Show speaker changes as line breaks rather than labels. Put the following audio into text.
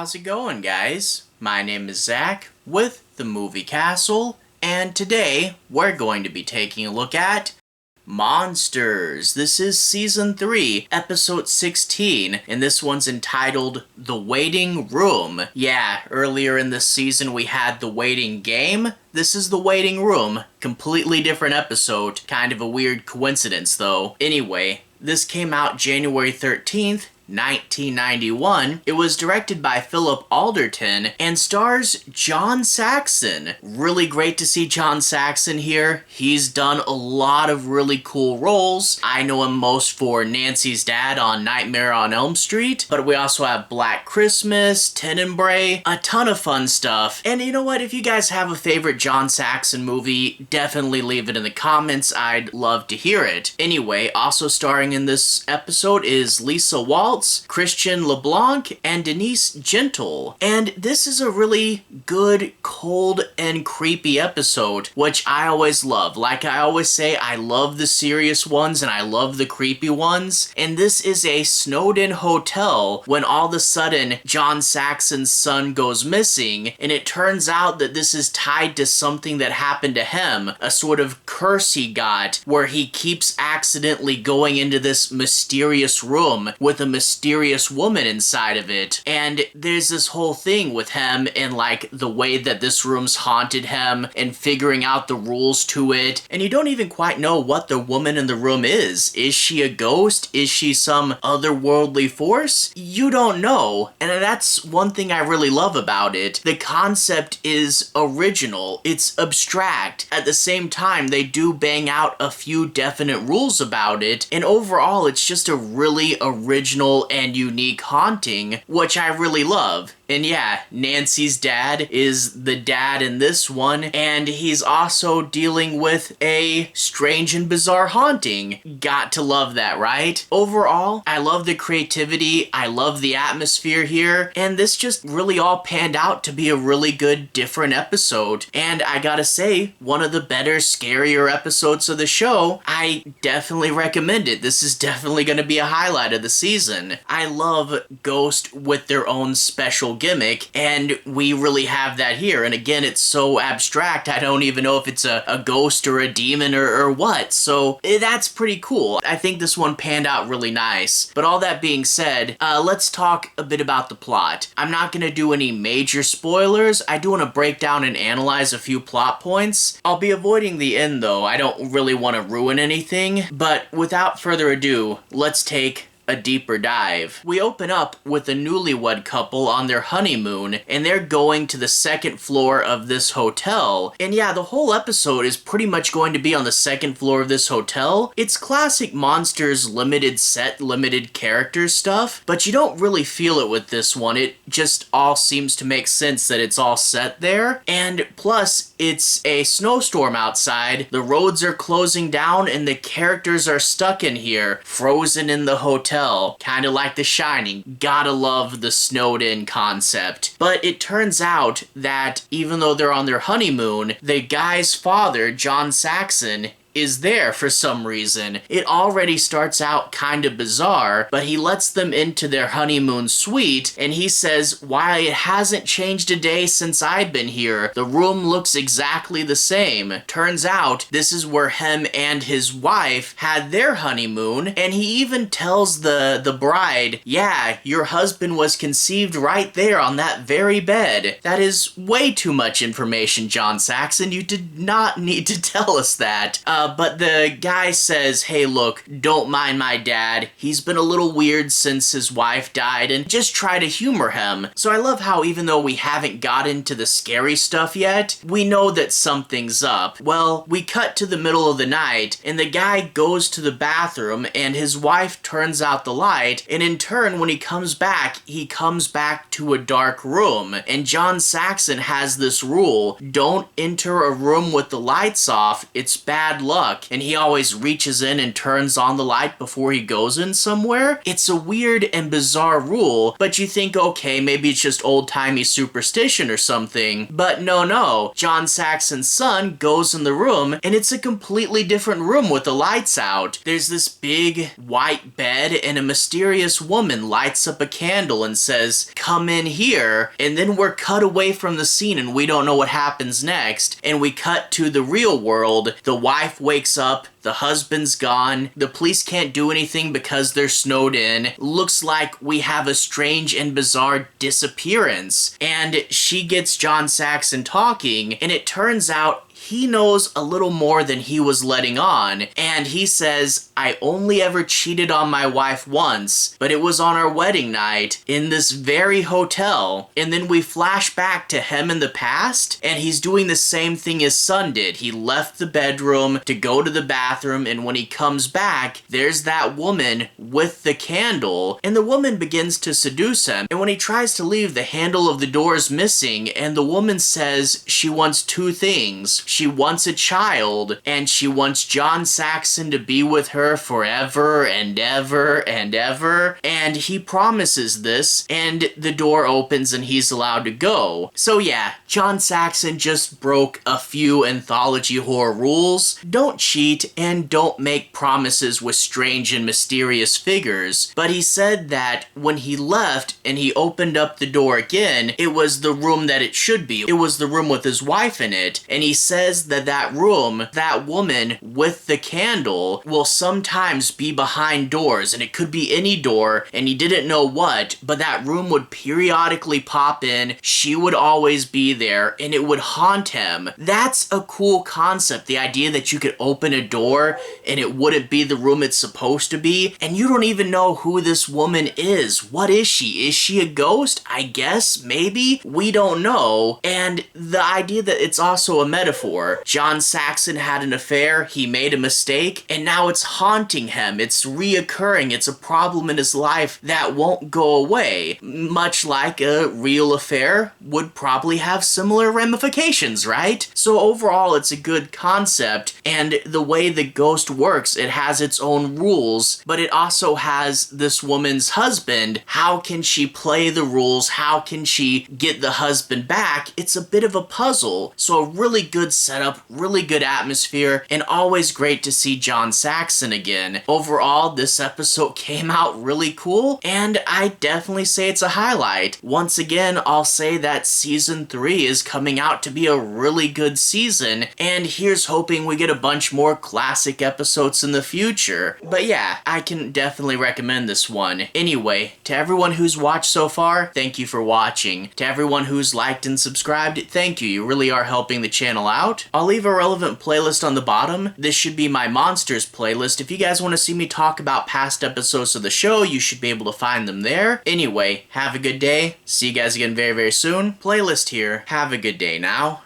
how's it going, guys? My name is Zach with the Movie Castle, and today we're going to be taking a look at Monsters. This is Season 3, Episode 16, and this one's entitled The Waiting Room. Yeah, earlier in this season we had The Waiting Game. This is The Waiting Room. Completely different episode. Kind of a weird coincidence, though. Anyway, this came out January 13th, 1991. It was directed by Philip Alderton and stars John Saxon. Really great to see John Saxon here. He's done a lot of really cool roles. I know him most for Nancy's dad on Nightmare on Elm Street, but we also have Black Christmas, Tenebrae, a ton of fun stuff. And you know what? If you guys have a favorite John Saxon movie, definitely leave it in the comments. I'd love to hear it. Anyway, also starring in this episode is Lisa Waltz, Christian LeBlanc, and Denise Gentile. And this is a really good, cold, and creepy episode, which I always love. Like I always say, I love the serious ones and I love the creepy ones. And this is a snowed-in hotel when all of a sudden John Saxon's son goes missing, and it turns out that this is tied to something that happened to him, a sort of curse he got, where he keeps accidentally going into this mysterious room with a mysterious woman inside of it. And there's this whole thing with him and like the way that this room's haunted him and figuring out the rules to it. And you don't even quite know what the woman in the room is. Is she a ghost? Is she some otherworldly force? You don't know. And that's one thing I really love about it. The concept is original. It's abstract. At the same time, they do bang out a few definite rules about it. And overall, it's just a really original and unique haunting, which I really love. And yeah, Nancy's dad is the dad in this one, and he's also dealing with a strange and bizarre haunting. Got to love that, right? Overall, I love the creativity, I love the atmosphere here, and this just really all panned out to be a really good, different episode. And I gotta say, one of the better, scarier episodes of the show. I definitely recommend it. This is definitely gonna be a highlight of the season. I love ghosts with their own special gimmick, and we really have that here. And again, it's so abstract, I don't even know if it's a ghost or a demon or what. So that's pretty cool. I think this one panned out really nice. But all that being said, let's talk a bit about the plot. I'm not going to do any major spoilers. I do want to break down and analyze a few plot points. I'll be avoiding the end though. I don't really want to ruin anything. But without further ado, let's take a deeper dive. We open up with a newlywed couple on their honeymoon, and they're going to the second floor of this hotel. And yeah, the whole episode is pretty much going to be on the second floor of this hotel. It's classic Monsters limited set, limited characters stuff, but you don't really feel it with this one. It just all seems to make sense that it's all set there. And plus, it's a snowstorm outside, the roads are closing down, and the characters are stuck in here, frozen in the hotel. Kind of like The Shining. Gotta love the snowed-in concept. But it turns out that even though they're on their honeymoon, the guy's father, John Saxon, is there for some reason. It already starts out kind of bizarre, but he lets them into their honeymoon suite, and he says, while it hasn't changed a day since I've been here, the room looks exactly the same. Turns out, this is where him and his wife had their honeymoon, and he even tells the bride, yeah, your husband was conceived right there on that very bed. That is way too much information, John Saxon. You did not need to tell us that. But the guy says, hey, look, don't mind my dad. He's been a little weird since his wife died, and just try to humor him. So I love how even though we haven't got into the scary stuff yet, we know that something's up. Well, we cut to the middle of the night, and the guy goes to the bathroom, and his wife turns out the light, and in turn, when he comes back to a dark room. And John Saxon has this rule, don't enter a room with the lights off, it's bad luck. luck, and he always reaches in and turns on the light before he goes in somewhere. It's a weird and bizarre rule, but you think, okay, maybe it's just old-timey superstition or something. But no. John Saxon's son goes in the room, and it's a completely different room with the lights out. There's this big white bed, and a mysterious woman lights up a candle and says, "Come in here," and then we're cut away from the scene and we don't know what happens next, and we cut to the real world. The wife wakes up, the husband's gone, the police can't do anything because they're snowed in. Looks like we have a strange and bizarre disappearance, and she gets John Saxon talking, and it turns out he knows a little more than he was letting on, and he says, "I only ever cheated on my wife once, but it was on our wedding night in this very hotel." And then we flash back to him in the past, and he's doing the same thing his son did. He left the bedroom to go to the bathroom, and when he comes back, there's that woman with the candle, and the woman begins to seduce him, and when he tries to leave, the handle of the door is missing, and the woman says she wants two things. She wants a child, and she wants John Saxon to be with her forever and ever and ever, and he promises this, and the door opens and he's allowed to go. So yeah, John Saxon just broke a few anthology horror rules. Don't cheat and don't make promises with strange and mysterious figures. But he said that when he left and he opened up the door again, it was the room that it should be. It was the room with his wife in it, and he says that room, that woman with the candle, will sometimes be behind doors, and it could be any door, and he didn't know what, but that room would periodically pop in, she would always be there, and it would haunt him. That's a cool concept, the idea that you could open a door and it wouldn't be the room it's supposed to be, and you don't even know who this woman is. What is she? Is she a ghost? I guess, maybe? We don't know. And the idea that it's also a metaphor. John Saxon had an affair, he made a mistake, and now it's haunting him. It's reoccurring. It's a problem in his life that won't go away. Much like a real affair would probably have similar ramifications, right? So overall, it's a good concept, and the way the ghost works, it has its own rules, but it also has this woman's husband. How can she play the rules? How can she get the husband back? It's a bit of a puzzle. So a really good setup, really good atmosphere, and always great to see John Saxon again. Overall, this episode came out really cool, and I definitely say it's a highlight. Once again, I'll say that season 3 is coming out to be a really good season, and here's hoping we get a bunch more classic episodes in the future. But yeah, I can definitely recommend this one. Anyway, to everyone who's watched so far, thank you for watching. To everyone who's liked and subscribed, thank you. You really are helping the channel out. I'll leave a relevant playlist on the bottom. This should be my Monsters playlist. If you guys want to see me talk about past episodes of the show, you should be able to find them there. Anyway, have a good day. See you guys again very, very soon. Playlist here. Have a good day now.